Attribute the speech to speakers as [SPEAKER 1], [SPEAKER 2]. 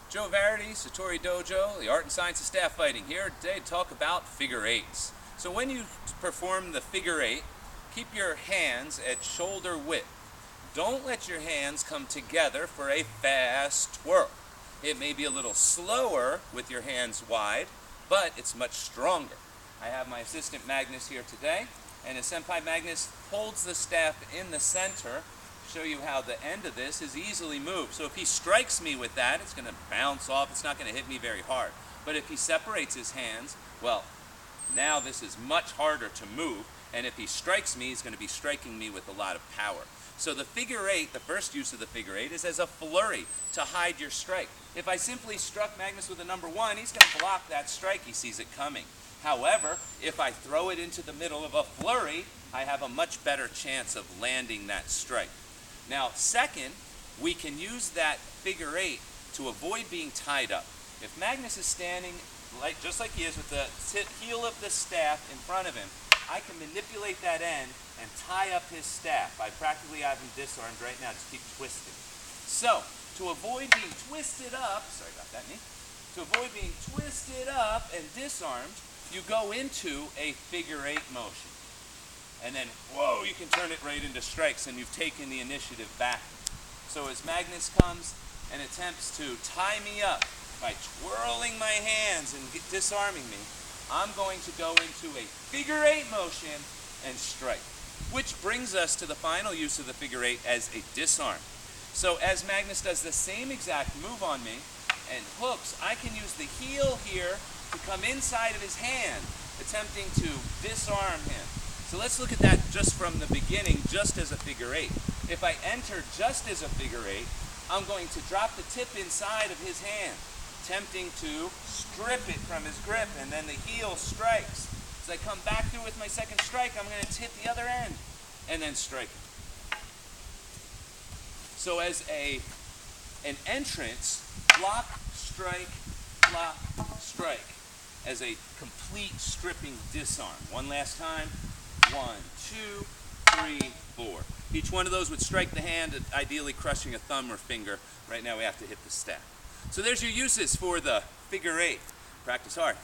[SPEAKER 1] Joe Varady, Satori Dojo, the Art and Science of Staff Fighting, here today to talk about figure eights. So when you perform the figure eight, keep your hands at shoulder width. Don't let your hands come together for a fast twirl. It may be a little slower with your hands wide, but it's much stronger. I have my assistant Magnus here today, and as Senpai Magnus holds the staff in the center, show you how the end of this is easily moved. So if he strikes me with that, it's going to bounce off. It's not going to hit me very hard. But if he separates his hands, well, now this is much harder to move. And if he strikes me, he's going to be striking me with a lot of power. So the figure eight, the first use of the figure eight, is as a flurry to hide your strike. If I simply struck Magnus with a number one, he's going to block that strike. He sees it coming. However, if I throw it into the middle of a flurry, I have a much better chance of landing that strike. Now, second, we can use that figure eight to avoid being tied up. If Magnus is standing just like he is with the heel of the staff in front of him, I can manipulate that end and tie up his staff. I practically have him disarmed right now, just keep twisting. So, to avoid being twisted up, sorry about that, knee. To avoid being twisted up and disarmed, you go into a figure eight motion. And then, whoa, you can turn it right into strikes, and you've taken the initiative back. So as Magnus comes and attempts to tie me up by twirling my hands and disarming me, I'm going to go into a figure eight motion and strike. Which brings us to the final use of the figure eight as a disarm. So as Magnus does the same exact move on me and hooks, I can use the heel here to come inside of his hand, attempting to disarm him. So let's look at that just from the beginning, just as a figure eight. If I enter just as a figure eight, I'm going to drop the tip inside of his hand, attempting to strip it from his grip, and then the heel strikes. As I come back through with my second strike, I'm going to hit the other end, and then strike it. So as an entrance, block, strike, as a complete stripping disarm. One last time. 1, 2, 3, 4. Each one of those would strike the hand, ideally crushing a thumb or finger. Right now we have to hit the staff. So there's your uses for the figure eight. Practice hard.